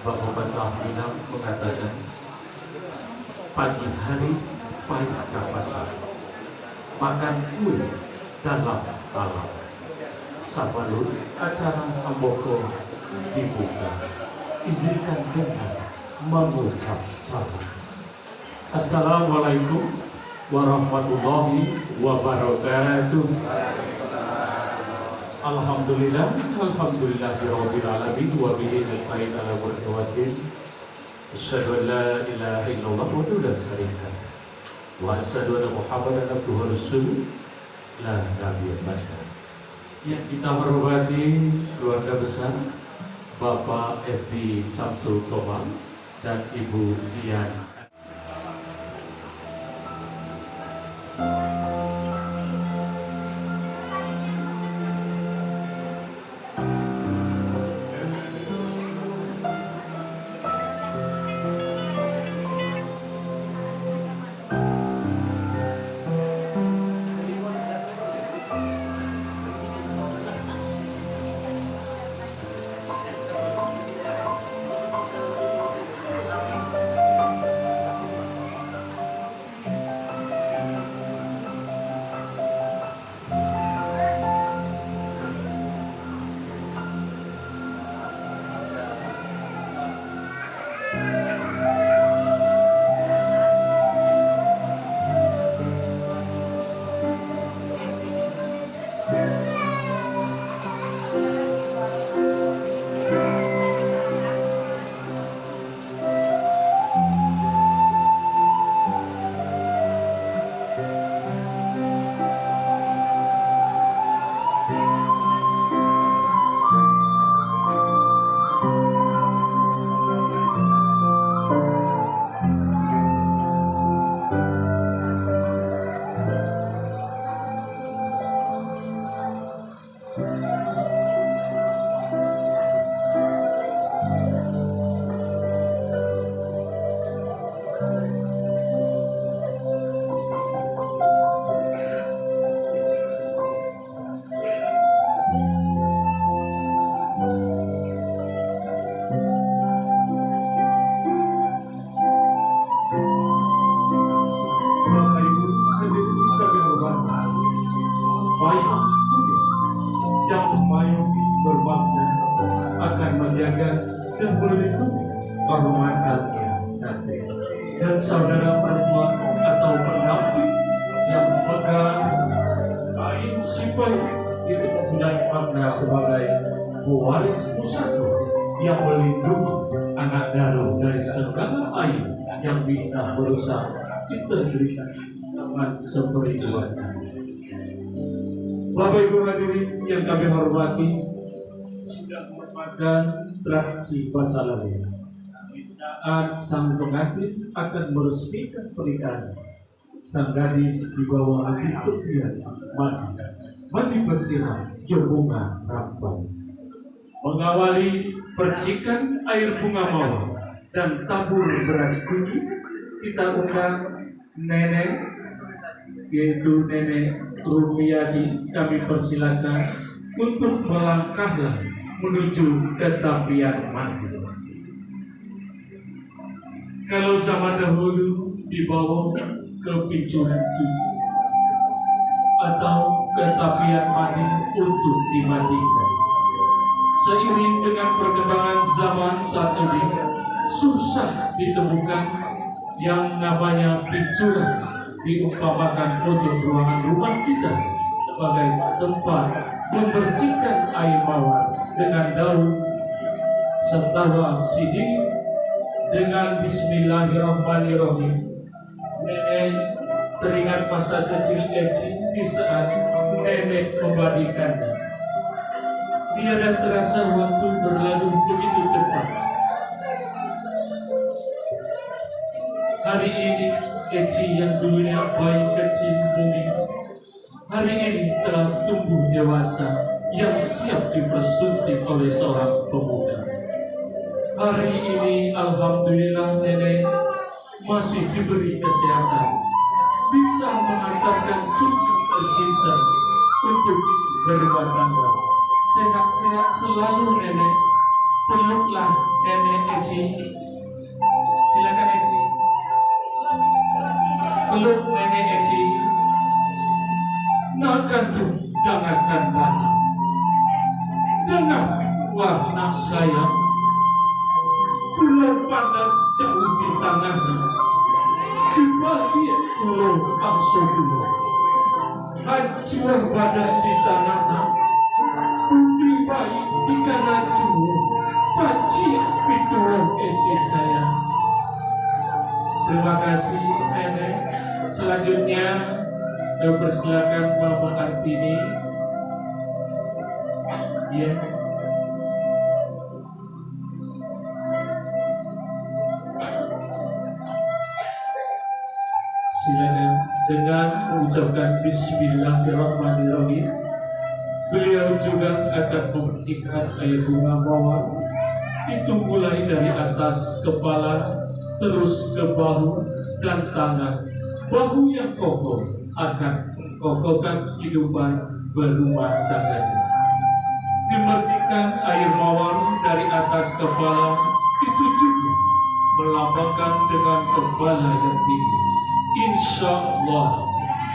Bapak Tahminam mengatakan pagi hari pahit ke pasar, makan kue dalam alam. Sabalun acara Amboko dibuka, izinkan dengan mengucap salam. Assalamualaikum warahmatullahi wabarakatuh. Alhamdulillah, alhamdulillahirabbil alamin wa bihi nasta'in ala umuri waddin. Asyhadu an la ilaha illallah wa la syarika lahu wa asyhadu anna Muhammadan abduhu wa rasuluh la nabiyya ba'da. Yang kita hormati keluarga besar Bapak F.B. Samsul Tomal dan Ibu Dian. Yang mengayomi berbakti akan menjaga dan melindungi kehormatannya nanti. Dan saudara perempuan atau pendamping yang memegang kain sipai itu mempunyai makna sebagai pewaris pusaka yang melindungi anak daru dari segala aib yang bisa merusak integritas dan seperiduannya. Bapak Ibu hadirin yang kami hormati, sudah merupakan tradisi Basalawe di saat sang pengantin akan meresmikan pernikahan. Sang gadis di bawah angin putri mandi bersiram jembungan rampai, mengawali percikan air bunga mawar dan tabur beras kuning. Kita undang nenek, yaitu Nenek Rumiati, kami persilakan untuk melangkahlah menuju ke tapian mandi. Kalau zaman dahulu dibawa ke picuran atau ke tapian mandi untuk dimandikan. Seiring dengan perkembangan zaman saat ini, susah ditemukan yang namanya picuran. Diumpamakan pojok ruangan rumah kita sebagai tempat membersihkan air mawar dengan daun serta sidin dengan Bismillahirrahmanirrahim. Nenek teringat masa kecil Eci di saat nenek membagikannya. Tiada terasa waktu berlalu begitu cepat. Hari ini Eci yang dulunya bayi kecil mungil, hari ini telah tumbuh dewasa yang siap dipersunting oleh seorang pemuda. Hari ini alhamdulillah nenek masih diberi kesehatan, bisa mengantarkan cucu tercinta untuk berumah tangga. Sehat-sehat selalu nenek. Peluklah nenek Eci. Silakan Eci. Peluk nenek Eci. Nakandu dangakan tanah. Dengar wah nak sayang. Pulau pandang jauh di tanahnya. Di balik pulau bangsa dulu. Hancur badan di tanahnya. Di baik di kanan jauh. Paci pituang Eci sayang. Terima kasih nenek. Selanjutnya persilakan Mama Artini. Ya. Silakan dengan mengucapkan Bismillahirrahmanirrahim. Beliau juga akan memberikan air bunga mawar. Itu mulai dari atas kepala terus ke bahu dan tangan. Bahu yang kokoh akan kokohkan kehidupan berumah tangganya. Diberikan air mawar dari atas kepala itu juga melambangkan dengan kepala yang tinggi. Insya Allah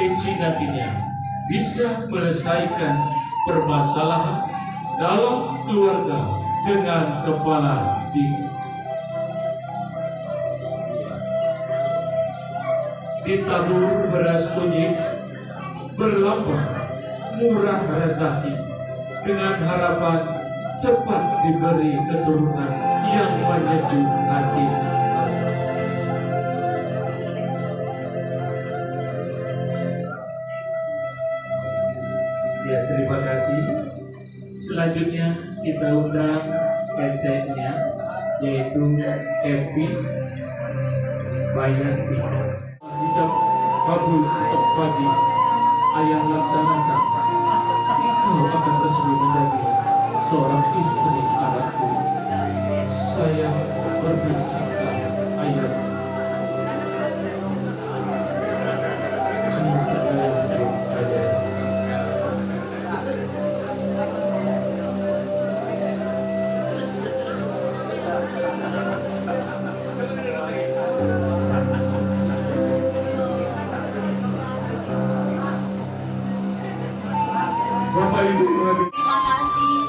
Eci nantinya bisa menyelesaikan permasalahan dalam keluarga dengan kepala tinggi. Ditabur beras kunyit berlambang murah rezeki dengan harapan cepat diberi keturunan yang menyejuk hati. Ya, terima kasih. Selanjutnya kita undang PT-nya yaitu Epi Bayanti. Hijab kabul sepadi ayah laksanakan. Engkau akan resmi menjadi seorang istri anakku. Saya berbisikkan ayat. Terima kasih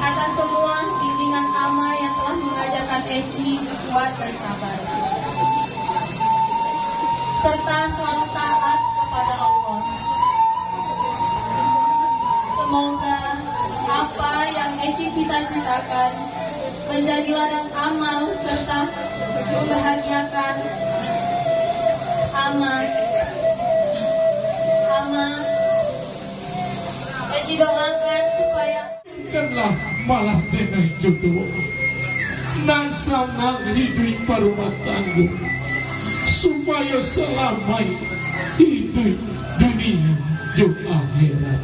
atas semua bimbingan Ama yang telah mengajarkan Eci kuat dan sabar, serta selalu taat kepada Allah. Semoga apa yang Eci cita-citakan menjadi ladang amal serta membahagiakan Ama. Eci doakan supaya Kanlah malah dengan jodoh nasana hidup parumah tangga supaya selamanya hidup dunia dan akhirat.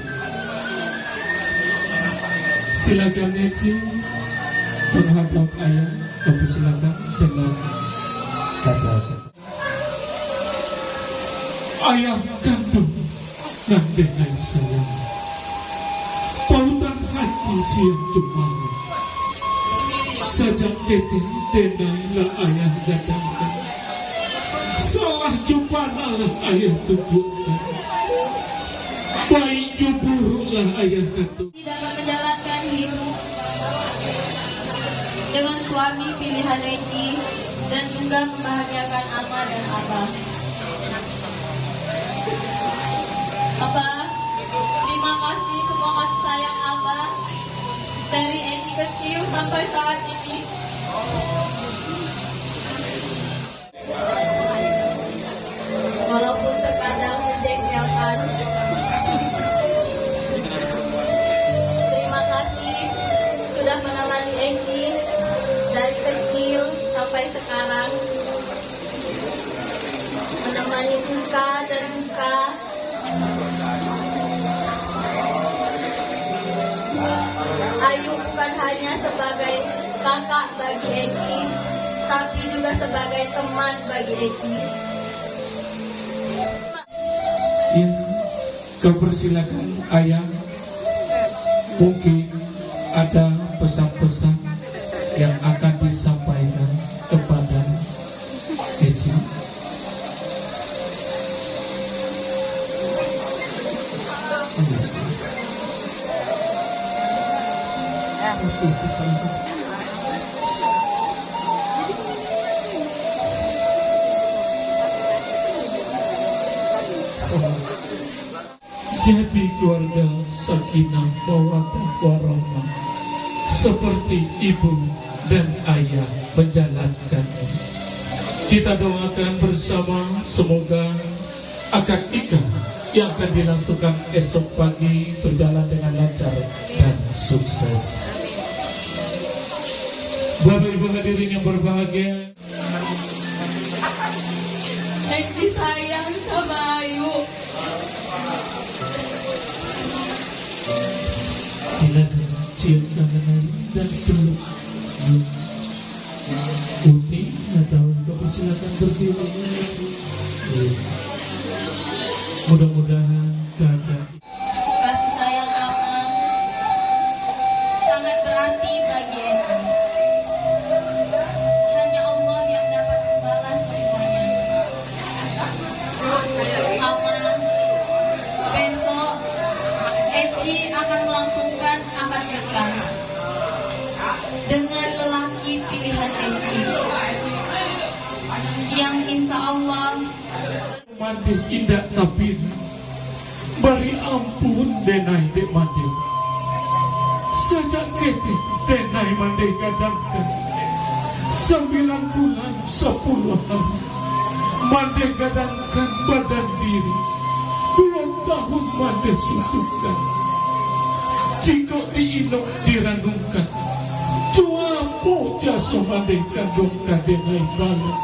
Silakan Eci menghadap ayah. Kami silakan dengan kata-kata. Ayah kandung dan dengan sayang. Pautan hati siang cemara. Sejak detik denailah ayah datangkan. Salah jumpa lah ayah tunjukkan. Baik buruklah ayah kata. dalam menjalankan hidup dengan suami pilihan Eci dan juga membahagiakan Ama dan Abah. Abah, terima kasih semua kasih sayang Abah dari Eci kecil sampai saat ini. Walaupun terkadang menjengkelkan, terima kasih menemani Eki dari kecil sampai sekarang, menemani suka dan duka. Ayu bukan hanya sebagai kakak bagi Eki, tapi juga sebagai teman bagi Eki. Ya, kau persilakan ayah. Mungkin ada pesan-pesan yang akan disampaikan kepada Eci. Jadi keluarga sakinah mawaddah warahmah seperti ibu dan ayah menjalankannya. Kita doakan bersama semoga akad nikah yang akan dilangsungkan esok pagi berjalan dengan lancar dan sukses. Bapak Ibu hadirin yang berbahagia, Eki sayang sama Ayu. silakan cium tangan Ayu dan peluk. Uni atau kau silakan berdiri. Mudah-mudahan kakak Kasih sayang Ama sangat berarti bagi Eki. Hanya Allah yang dapat membalas semuanya. Ama, besok Eki akan melangsungkan akad nikah dengan lelaki pilihan Eki yang insya Allah mandi indah tapi bari ampun denai dek mandi sejak kete denai mandi gadangkan 9 bulan 10 hari mandi gadangkan badan diri 2 tahun mandi susukan jika diinok diranungkan cuapo jasa mandi kandung kadenai balik